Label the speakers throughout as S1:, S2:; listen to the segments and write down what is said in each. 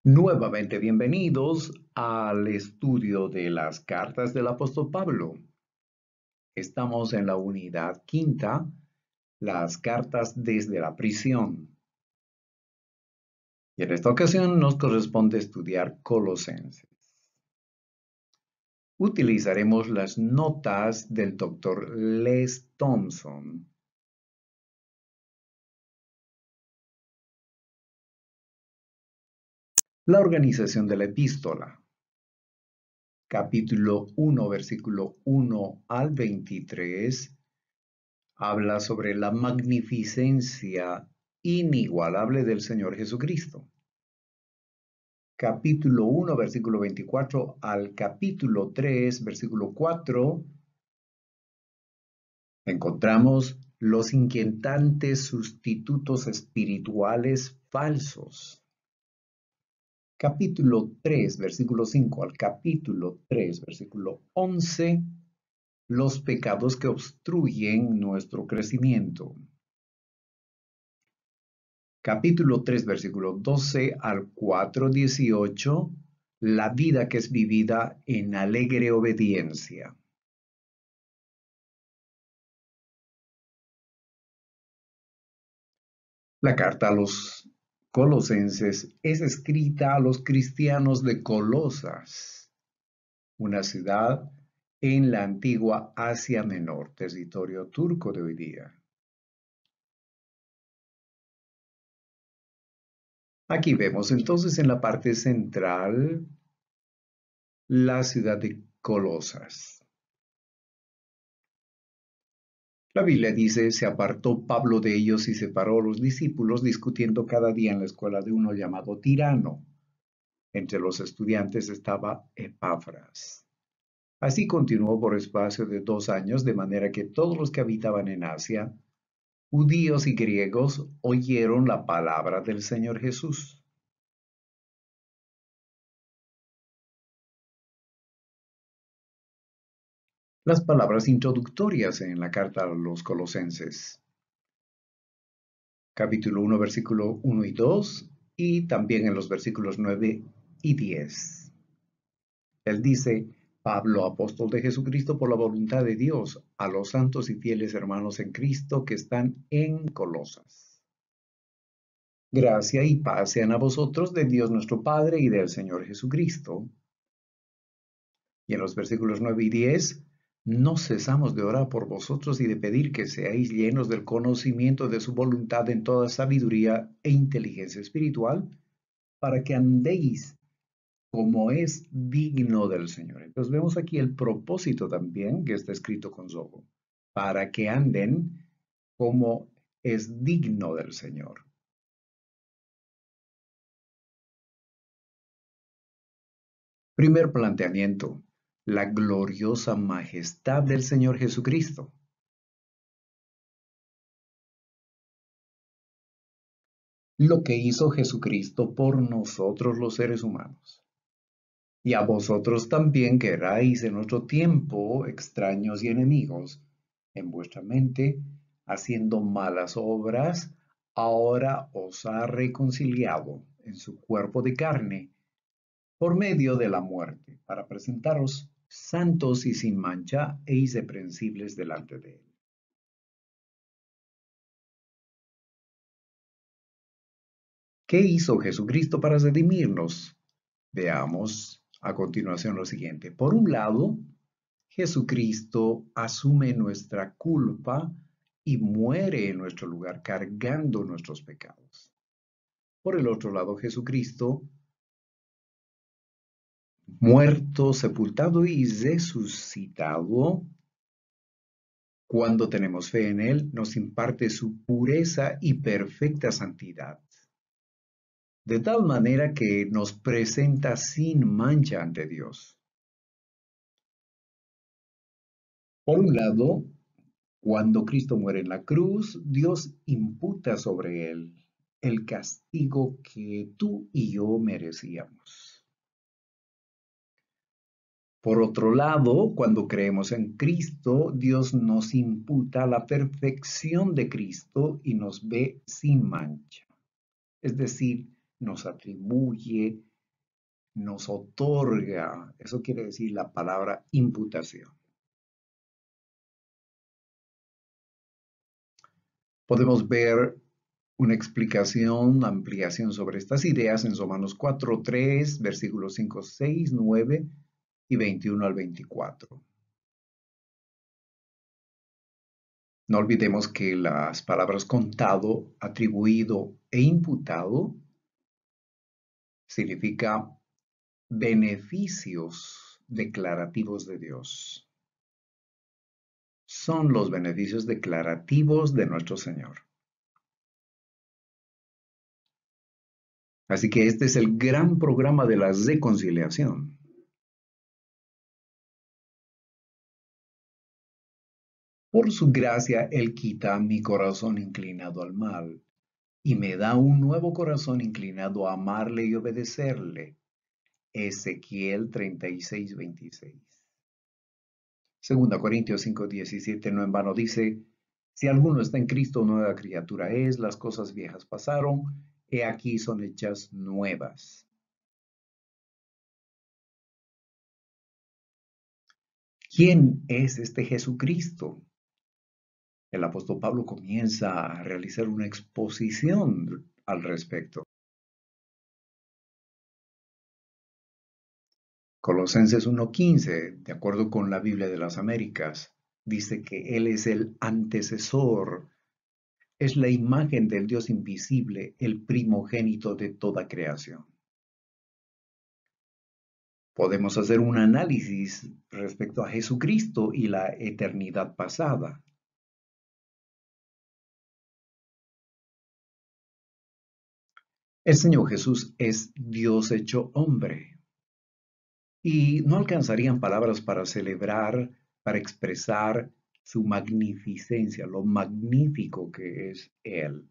S1: Nuevamente bienvenidos al estudio de las cartas del apóstol Pablo. Estamos en la unidad quinta, las cartas desde la prisión. Y en esta ocasión nos corresponde estudiar Colosenses. Utilizaremos las notas del Dr. Les Thompson. La organización de la epístola. Capítulo 1, versículo 1 al 23. Habla sobre la magnificencia inigualable del Señor Jesucristo. Capítulo 1, versículo 24 al capítulo 3, versículo 4, encontramos los inquietantes sustitutos espirituales falsos. Capítulo 3, versículo 5 al capítulo 3, versículo 11, los pecados que obstruyen nuestro crecimiento. Capítulo 3, versículo 12 al 4:18, la vida que es vivida en alegre obediencia. La carta a los Colosenses es escrita a los cristianos de Colosas, una ciudad en la antigua Asia Menor, territorio turco de hoy día. Aquí vemos entonces en la parte central la ciudad de Colosas. La Biblia dice, se apartó Pablo de ellos y separó a los discípulos discutiendo cada día en la escuela de uno llamado Tirano. Entre los estudiantes estaba Epafras. Así continuó por espacio de 2 años, de manera que todos los que habitaban en Asia, judíos y griegos, oyeron la palabra del Señor Jesús. Las palabras introductorias en la carta a los Colosenses. Capítulo 1, versículo 1 y 2, y también en los versículos 9 y 10. Él dice, Pablo, apóstol de Jesucristo por la voluntad de Dios, a los santos y fieles hermanos en Cristo que están en Colosas. Gracia y paz sean a vosotros de Dios nuestro Padre y del Señor Jesucristo. Y en los versículos 9 y 10, no cesamos de orar por vosotros y de pedir que seáis llenos del conocimiento de su voluntad en toda sabiduría e inteligencia espiritual, para que andéis como es digno del Señor. Entonces vemos aquí el propósito también que está escrito con zogo, para que anden como es digno del Señor. Primer planteamiento, la gloriosa majestad del Señor Jesucristo. Lo que hizo Jesucristo por nosotros los seres humanos. Y a vosotros también que erais en otro tiempo extraños y enemigos en vuestra mente, haciendo malas obras, ahora os ha reconciliado en su cuerpo de carne por medio de la muerte, para presentaros santos y sin mancha e irreprensibles delante de él. ¿Qué hizo Jesucristo para redimirnos? Veamos a continuación lo siguiente. Por un lado, Jesucristo asume nuestra culpa y muere en nuestro lugar cargando nuestros pecados. Por el otro lado, Jesucristo, muerto, sepultado y resucitado, cuando tenemos fe en Él, nos imparte su pureza y perfecta santidad, de tal manera que nos presenta sin mancha ante Dios. Por un lado, cuando Cristo muere en la cruz, Dios imputa sobre él el castigo que tú y yo merecíamos. Por otro lado, cuando creemos en Cristo, Dios nos imputa la perfección de Cristo y nos ve sin mancha. Es decir, nos atribuye nos otorga, eso quiere decir la palabra imputación. Podemos ver una explicación, una ampliación sobre estas ideas en Romanos 4, 3, versículos 5, 6, 9 y 21 al 24. No olvidemos que las palabras contado, atribuido e imputado significa beneficios declarativos de Dios. Son los beneficios declarativos de nuestro Señor. Así que este es el gran programa de la reconciliación. Por su gracia, Él quita mi corazón inclinado al mal y me da un nuevo corazón inclinado a amarle y obedecerle. Ezequiel 36:26. Segunda Corintios 5:17 no en vano dice, si alguno está en Cristo, nueva criatura es, las cosas viejas pasaron, he aquí son hechas nuevas. ¿Quién es este Jesucristo? El apóstol Pablo comienza a realizar una exposición al respecto. Colosenses 1:15, de acuerdo con la Biblia de las Américas, dice que Él es el antecesor, es la imagen del Dios invisible, el primogénito de toda creación. Podemos hacer un análisis respecto a Jesucristo y la eternidad pasada. El Señor Jesús es Dios hecho hombre. Y no alcanzarían palabras para celebrar, para expresar su magnificencia, lo magnífico que es Él.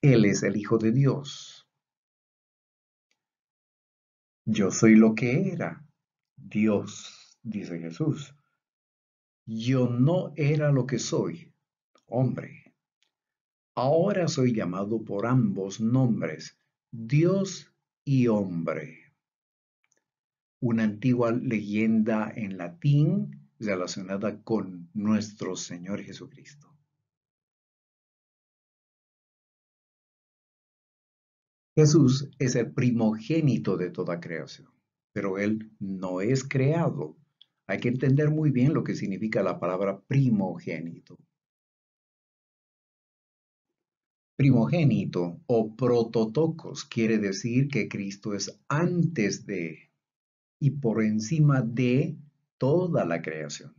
S1: Él es el Hijo de Dios. Yo soy lo que era. Dios, dice Jesús. Yo no era lo que soy, hombre. Ahora soy llamado por ambos nombres, Dios y hombre. Una antigua leyenda en latín relacionada con nuestro Señor Jesucristo. Jesús es el primogénito de toda creación, pero Él no es creado. Hay que entender muy bien lo que significa la palabra primogénito. Primogénito o prototocos quiere decir que Cristo es antes de y por encima de toda la creación.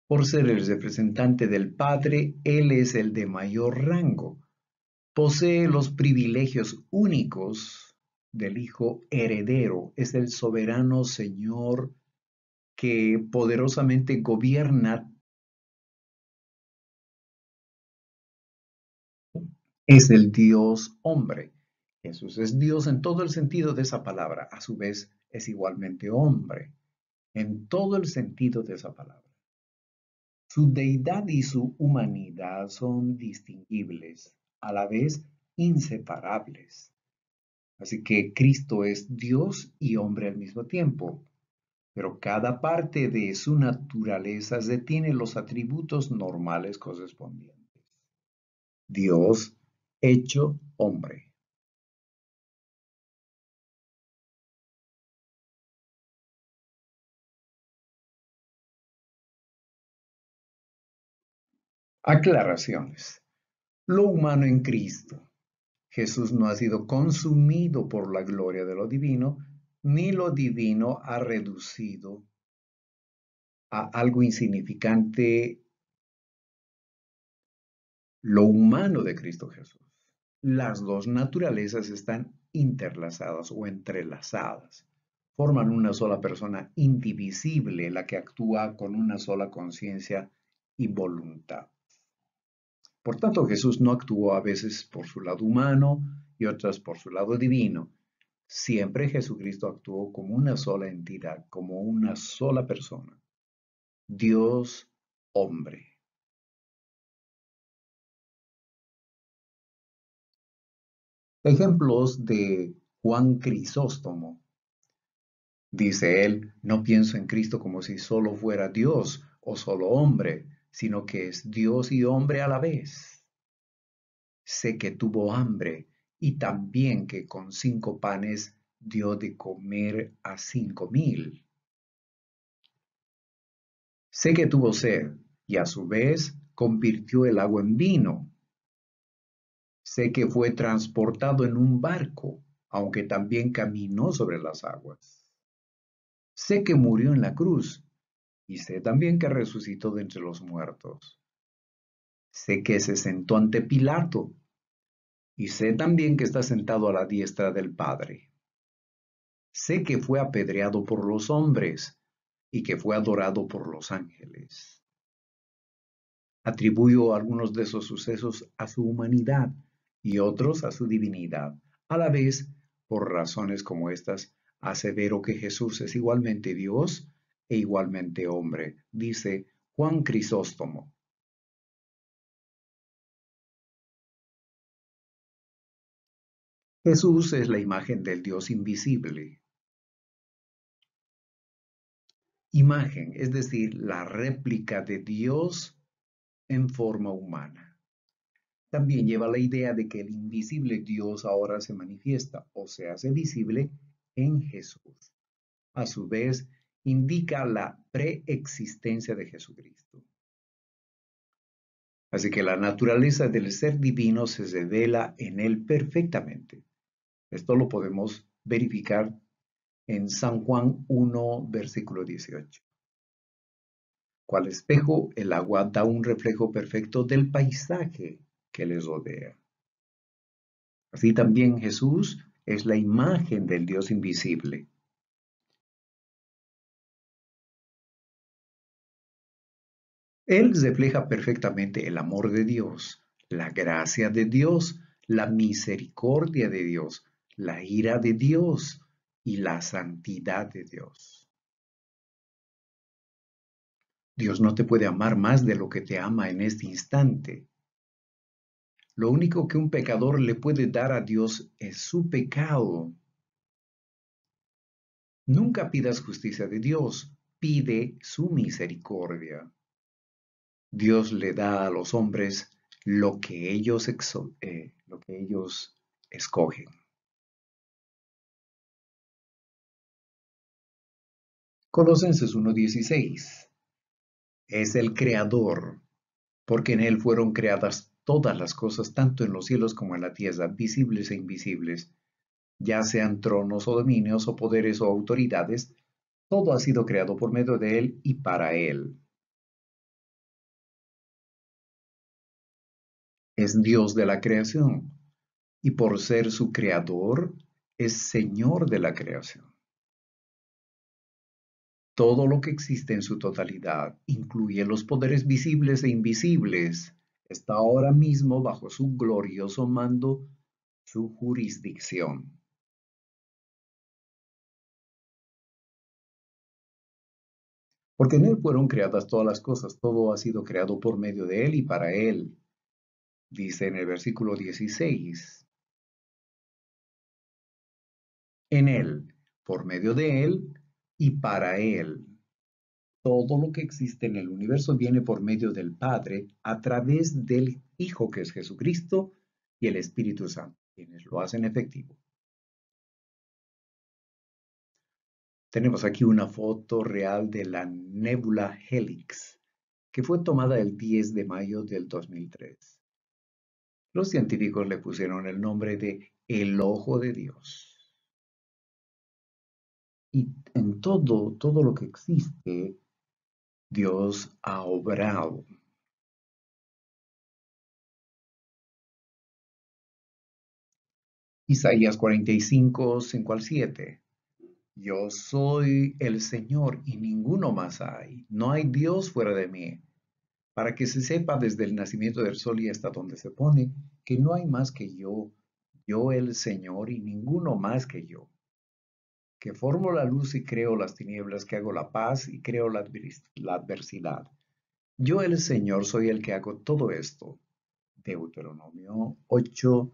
S1: Por ser el representante del Padre, Él es el de mayor rango. Posee los privilegios únicos del Hijo heredero. Es el soberano Señor que poderosamente gobierna. Es el Dios hombre. Jesús es Dios en todo el sentido de esa palabra. A su vez, es igualmente hombre en todo el sentido de esa palabra. Su deidad y su humanidad son distinguibles, a la vez inseparables. Así que Cristo es Dios y hombre al mismo tiempo, pero cada parte de su naturaleza tiene los atributos normales correspondientes. Dios hecho hombre. Aclaraciones. Lo humano en Cristo. Jesús no ha sido consumido por la gloria de lo divino, ni lo divino ha reducido a algo insignificante lo humano de Cristo Jesús. Las dos naturalezas están interlazadas o entrelazadas. Forman una sola persona indivisible, la que actúa con una sola conciencia y voluntad. Por tanto, Jesús no actuó a veces por su lado humano y otras por su lado divino. Siempre Jesucristo actuó como una sola entidad, como una sola persona. Dios hombre. Ejemplos de Juan Crisóstomo. Dice él, no pienso en Cristo como si solo fuera Dios o solo hombre, sino que es Dios y hombre a la vez. Sé que tuvo hambre y también que con 5 panes dio de comer a 5.000. Sé que tuvo sed y a su vez convirtió el agua en vino. Sé que fue transportado en un barco, aunque también caminó sobre las aguas. Sé que murió en la cruz y sé también que resucitó de entre los muertos. Sé que se sentó ante Pilato y sé también que está sentado a la diestra del Padre. Sé que fue apedreado por los hombres y que fue adorado por los ángeles. Atribuyo algunos de esos sucesos a su humanidad y otros a su divinidad. A la vez, por razones como estas, asevero que Jesús es igualmente Dios e igualmente hombre, dice Juan Crisóstomo. Jesús es la imagen del Dios invisible. Imagen, es decir, la réplica de Dios en forma humana. También lleva la idea de que el invisible Dios ahora se manifiesta o se hace visible en Jesús. A su vez, indica la preexistencia de Jesucristo. Así que la naturaleza del ser divino se revela en él perfectamente. Esto lo podemos verificar en San Juan 1, versículo 18. Cual espejo, el agua da un reflejo perfecto del paisaje que les rodea. Así también Jesús es la imagen del Dios invisible. Él refleja perfectamente el amor de Dios, la gracia de Dios, la misericordia de Dios, la ira de Dios y la santidad de Dios. Dios no te puede amar más de lo que te ama en este instante. Lo único que un pecador le puede dar a Dios es su pecado. Nunca pidas justicia de Dios, pide su misericordia. Dios le da a los hombres lo que ellos escogen. Colosenses 1:16. Es el Creador, porque en Él fueron creadas todas las cosas, tanto en los cielos como en la tierra, visibles e invisibles, ya sean tronos o dominios o poderes o autoridades, todo ha sido creado por medio de Él y para Él. Es Dios de la creación y por ser su creador, es Señor de la creación. Todo lo que existe en su totalidad, incluye los poderes visibles e invisibles, está ahora mismo bajo su glorioso mando, su jurisdicción. Porque en Él fueron creadas todas las cosas, todo ha sido creado por medio de Él y para Él, dice en el versículo 16. En Él, por medio de Él y para Él. Todo lo que existe en el universo viene por medio del Padre a través del Hijo que es Jesucristo y el Espíritu Santo, quienes lo hacen efectivo. Tenemos aquí una foto real de la nébula Helix, que fue tomada el 10 de mayo del 2003. Los científicos le pusieron el nombre de el Ojo de Dios. Y en todo lo que existe, Dios ha obrado. Isaías 45, 5 al 7. Yo soy el Señor y ninguno más hay. No hay Dios fuera de mí. Para que se sepa desde el nacimiento del sol y hasta donde se pone, que no hay más que yo el Señor y ninguno más que yo. Que formo la luz y creo las tinieblas, que hago la paz y creo la adversidad. Yo el Señor soy el que hago todo esto. Deuteronomio 8,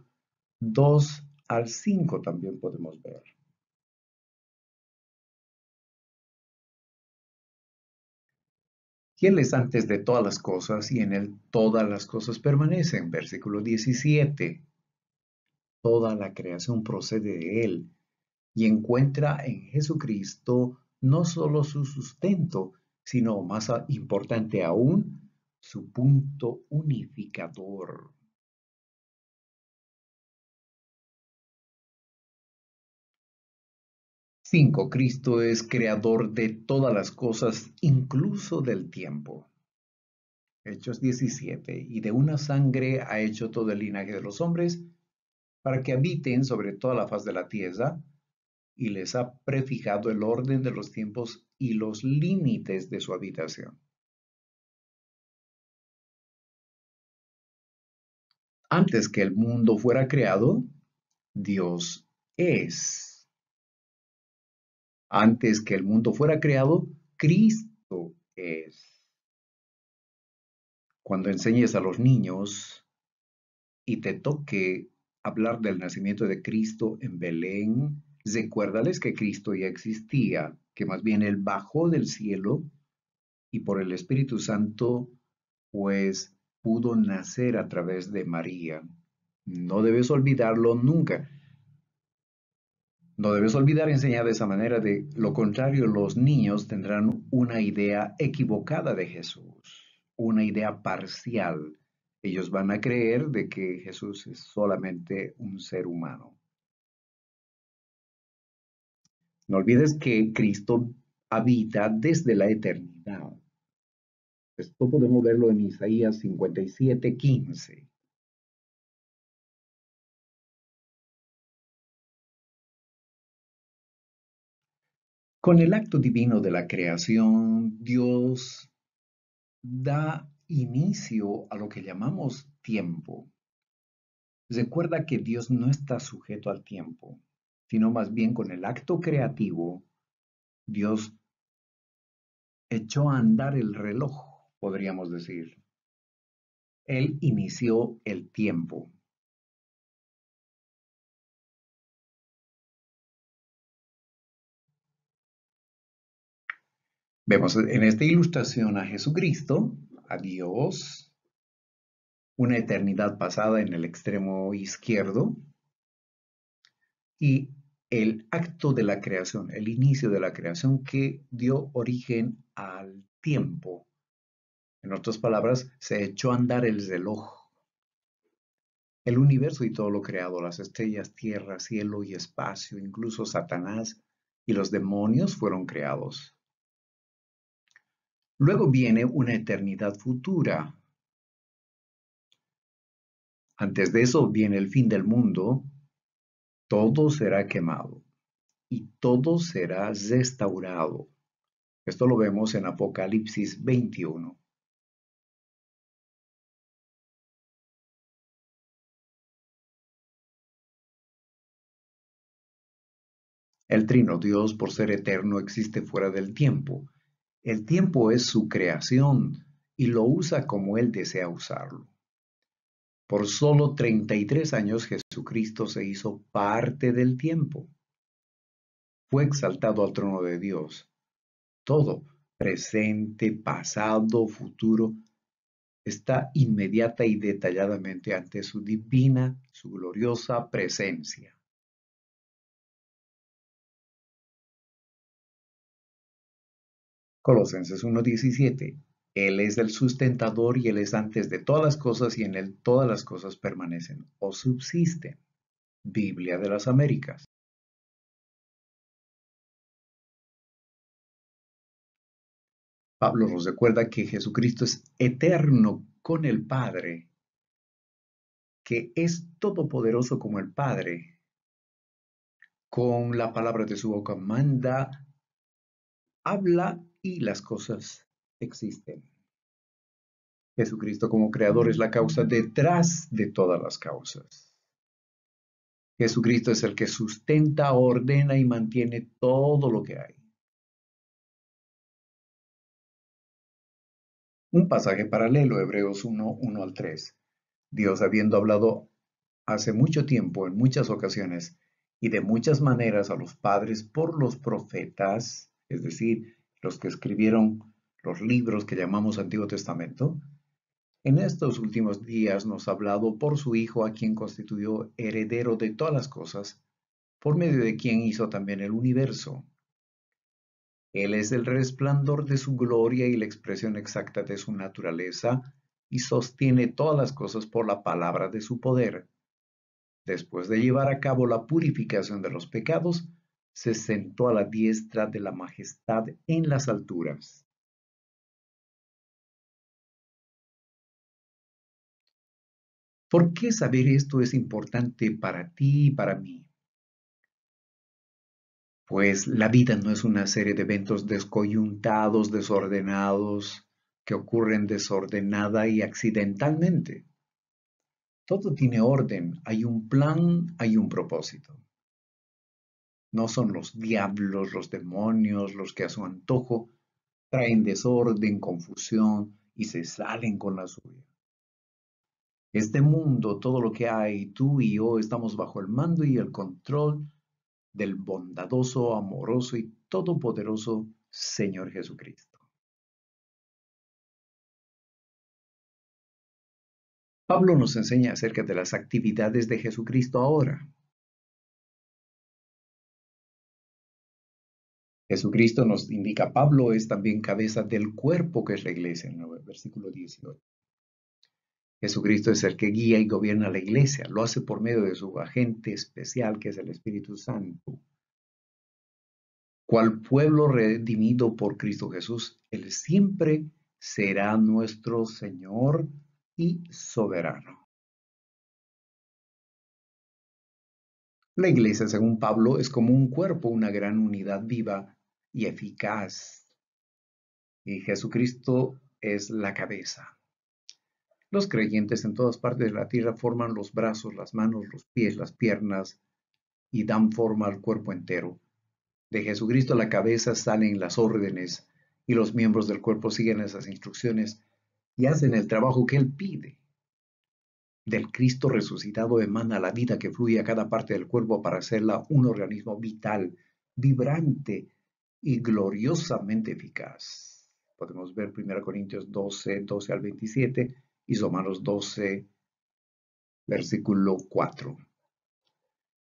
S1: 2 al 5 también podemos ver. Y Él es antes de todas las cosas y en Él todas las cosas permanecen. Versículo 17. Toda la creación procede de Él y encuentra en Jesucristo no solo su sustento, sino más importante aún, su punto unificador. 5. Cristo es creador de todas las cosas, incluso del tiempo. Hechos 17. Y de una sangre ha hecho todo el linaje de los hombres, para que habiten sobre toda la faz de la tierra, y les ha prefijado el orden de los tiempos y los límites de su habitación. Antes que el mundo fuera creado, Dios es. Antes que el mundo fuera creado, Cristo es. Cuando enseñes a los niños y te toque hablar del nacimiento de Cristo en Belén, recuérdales que Cristo ya existía, que más bien Él bajó del cielo y por el Espíritu Santo, pues pudo nacer a través de María. No debes olvidarlo nunca. No debes olvidar enseñar de esa manera, de lo contrario los niños tendrán una idea equivocada de Jesús, una idea parcial. Ellos van a creer de que Jesús es solamente un ser humano. No olvides que Cristo habita desde la eternidad. Esto podemos verlo en Isaías 57:15. Con el acto divino de la creación, Dios da inicio a lo que llamamos tiempo. Recuerda que Dios no está sujeto al tiempo, sino más bien con el acto creativo, Dios echó a andar el reloj, podríamos decir. Él inició el tiempo. Vemos en esta ilustración a Jesucristo, a Dios, una eternidad pasada en el extremo izquierdo, y el acto de la creación, el inicio de la creación que dio origen al tiempo. En otras palabras, se echó a andar el reloj. El universo y todo lo creado, las estrellas, tierra, cielo y espacio, incluso Satanás y los demonios fueron creados. Luego viene una eternidad futura. Antes de eso viene el fin del mundo. Todo será quemado y todo será restaurado. Esto lo vemos en Apocalipsis 21. El Trino Dios, por ser eterno, existe fuera del tiempo. El tiempo es su creación y lo usa como Él desea usarlo. Por solo 33 años Jesucristo se hizo parte del tiempo. Fue exaltado al trono de Dios. Todo, presente, pasado, futuro, está inmediata y detalladamente ante su divina, su gloriosa presencia. Colosenses 1:17. Él es el sustentador y Él es antes de todas las cosas y en Él todas las cosas permanecen o subsisten. Biblia de las Américas. Pablo nos recuerda que Jesucristo es eterno con el Padre, que es todopoderoso como el Padre. Con la palabra de su boca manda, habla y las cosas existen. Jesucristo como creador es la causa detrás de todas las causas. Jesucristo es el que sustenta, ordena y mantiene todo lo que hay. Un pasaje paralelo, Hebreos 1:1 al 3. Dios habiendo hablado hace mucho tiempo, en muchas ocasiones y de muchas maneras a los padres por los profetas, es decir, los que escribieron los libros que llamamos Antiguo Testamento, en estos últimos días nos ha hablado por su Hijo, a quien constituyó heredero de todas las cosas, por medio de quien hizo también el universo. Él es el resplandor de su gloria y la expresión exacta de su naturaleza, y sostiene todas las cosas por la palabra de su poder. Después de llevar a cabo la purificación de los pecados, se sentó a la diestra de la majestad en las alturas. ¿Por qué saber esto es importante para ti y para mí? Pues la vida no es una serie de eventos descoyuntados, desordenados, que ocurren desordenada y accidentalmente. Todo tiene orden, hay un plan, hay un propósito. No son los diablos, los demonios, los que a su antojo traen desorden, confusión y se salen con la suya. Este mundo, todo lo que hay, tú y yo estamos bajo el mando y el control del bondadoso, amoroso y todopoderoso Señor Jesucristo. Pablo nos enseña acerca de las actividades de Jesucristo ahora. Jesucristo nos indica, Pablo es también cabeza del cuerpo que es la iglesia, en el versículo 18. Jesucristo es el que guía y gobierna la iglesia, lo hace por medio de su agente especial que es el Espíritu Santo. Cual pueblo redimido por Cristo Jesús, Él siempre será nuestro Señor y soberano. La iglesia, según Pablo, es como un cuerpo, una gran unidad viva y eficaz. Y Jesucristo es la cabeza. Los creyentes en todas partes de la tierra forman los brazos, las manos, los pies, las piernas y dan forma al cuerpo entero. De Jesucristo la cabeza salen las órdenes y los miembros del cuerpo siguen esas instrucciones y hacen el trabajo que Él pide. Del Cristo resucitado emana la vida que fluye a cada parte del cuerpo para hacerla un organismo vital, vibrante y gloriosamente eficaz. Podemos ver 1 Corintios 12, 12 al 27 y Romanos 12, versículo 4.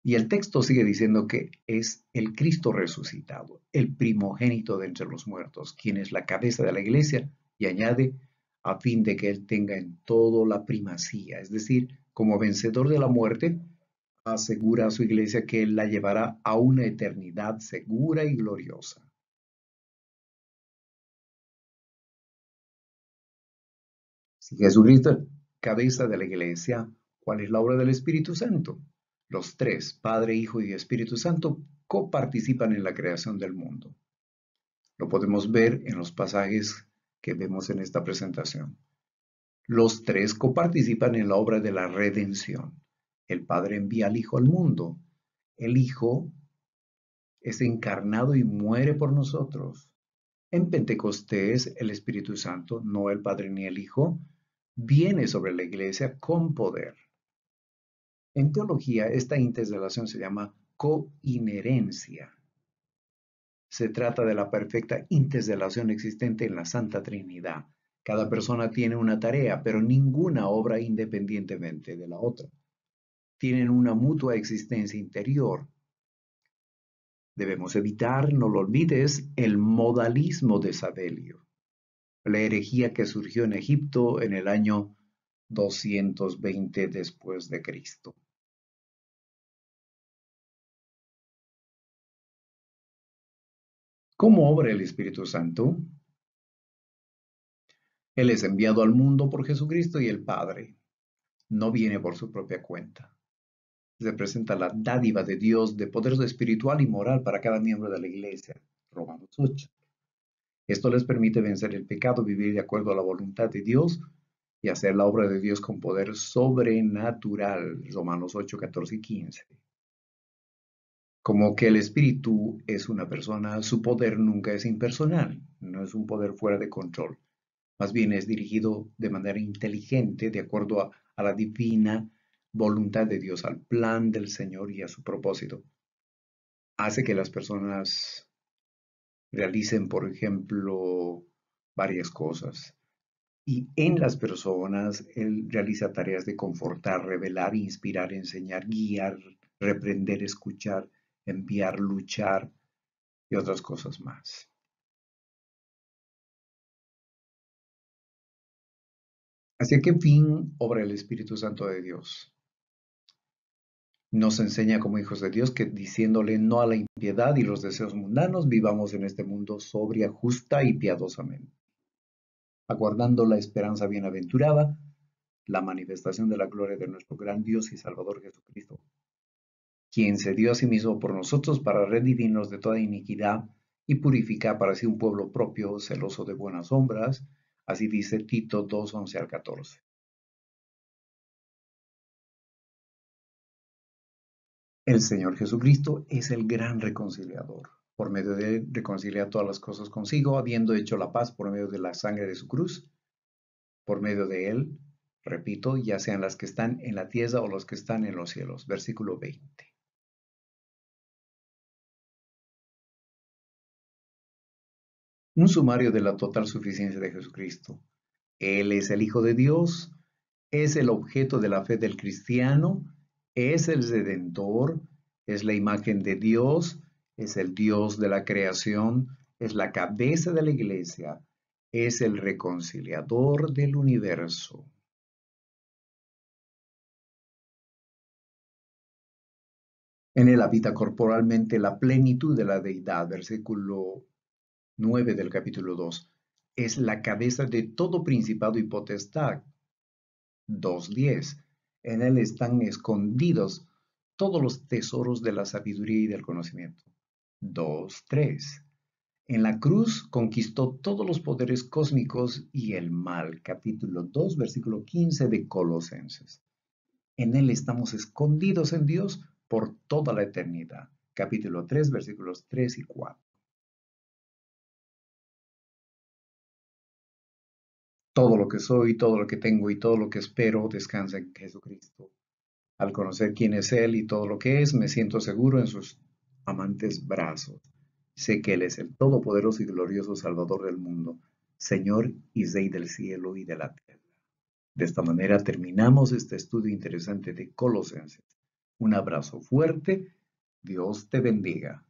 S1: Y el texto sigue diciendo que es el Cristo resucitado, el primogénito de entre los muertos, quien es la cabeza de la iglesia, y añade, a fin de que Él tenga en todo la primacía, es decir, como vencedor de la muerte, asegura a su iglesia que Él la llevará a una eternidad segura y gloriosa. Si Jesucristo es cabeza de la iglesia, ¿cuál es la obra del Espíritu Santo? Los tres, Padre, Hijo y Espíritu Santo, coparticipan en la creación del mundo. Lo podemos ver en los pasajes que vemos en esta presentación. Los tres coparticipan en la obra de la redención. El Padre envía al Hijo al mundo. El Hijo es encarnado y muere por nosotros. En Pentecostés, el Espíritu Santo, no el Padre ni el Hijo, viene sobre la iglesia con poder. En teología, esta interrelación se llama coinherencia. Se trata de la perfecta interrelación existente en la Santa Trinidad. Cada persona tiene una tarea, pero ninguna obra independientemente de la otra. Tienen una mutua existencia interior. Debemos evitar, no lo olvides, el modalismo de Sabelio, la herejía que surgió en Egipto en el año 220 después de Cristo. ¿Cómo obra el Espíritu Santo? Él es enviado al mundo por Jesucristo y el Padre. No viene por su propia cuenta. Representa la dádiva de Dios de poder espiritual y moral para cada miembro de la iglesia. Romanos 8. Esto les permite vencer el pecado, vivir de acuerdo a la voluntad de Dios y hacer la obra de Dios con poder sobrenatural. Romanos 8, 14 y 15. Como que el espíritu es una persona, su poder nunca es impersonal, no es un poder fuera de control. Más bien es dirigido de manera inteligente, de acuerdo a la divina voluntad de Dios, al plan del Señor y a su propósito. Hace que las personas realicen, por ejemplo, varias cosas. Y en las personas, Él realiza tareas de confortar, revelar, inspirar, enseñar, guiar, reprender, escuchar, enviar, luchar y otras cosas más. ¿Hacia qué fin obra el Espíritu Santo de Dios? Nos enseña como hijos de Dios que diciéndole no a la impiedad y los deseos mundanos, vivamos en este mundo sobria, justa y piadosamente, aguardando la esperanza bienaventurada, la manifestación de la gloria de nuestro gran Dios y Salvador Jesucristo, quien se dio a sí mismo por nosotros para redimirnos de toda iniquidad y purificar para sí un pueblo propio, celoso de buenas obras, así dice Tito 2, 11 al 14. El Señor Jesucristo es el gran reconciliador. Por medio de él reconcilia todas las cosas consigo, habiendo hecho la paz por medio de la sangre de su cruz. Por medio de él, repito, ya sean las que están en la tierra o las que están en los cielos. Versículo 20. Un sumario de la total suficiencia de Jesucristo. Él es el Hijo de Dios, es el objeto de la fe del cristiano, es el Redentor, es la imagen de Dios, es el Dios de la creación, es la cabeza de la iglesia, es el reconciliador del universo. En él habita corporalmente la plenitud de la deidad, versículo 9 del capítulo 2. Es la cabeza de todo principado y potestad. 2:10. En él están escondidos todos los tesoros de la sabiduría y del conocimiento. 2:3. En la cruz conquistó todos los poderes cósmicos y el mal. Capítulo 2, versículo 15 de Colosenses. En él estamos escondidos en Dios por toda la eternidad. Capítulo 3, versículos 3 y 4. Todo lo que soy, todo lo que tengo y todo lo que espero descansa en Jesucristo. Al conocer quién es Él y todo lo que es, me siento seguro en sus amantes brazos. Sé que Él es el todopoderoso y glorioso Salvador del mundo, Señor y Rey del cielo y de la tierra. De esta manera terminamos este estudio interesante de Colosenses. Un abrazo fuerte. Dios te bendiga.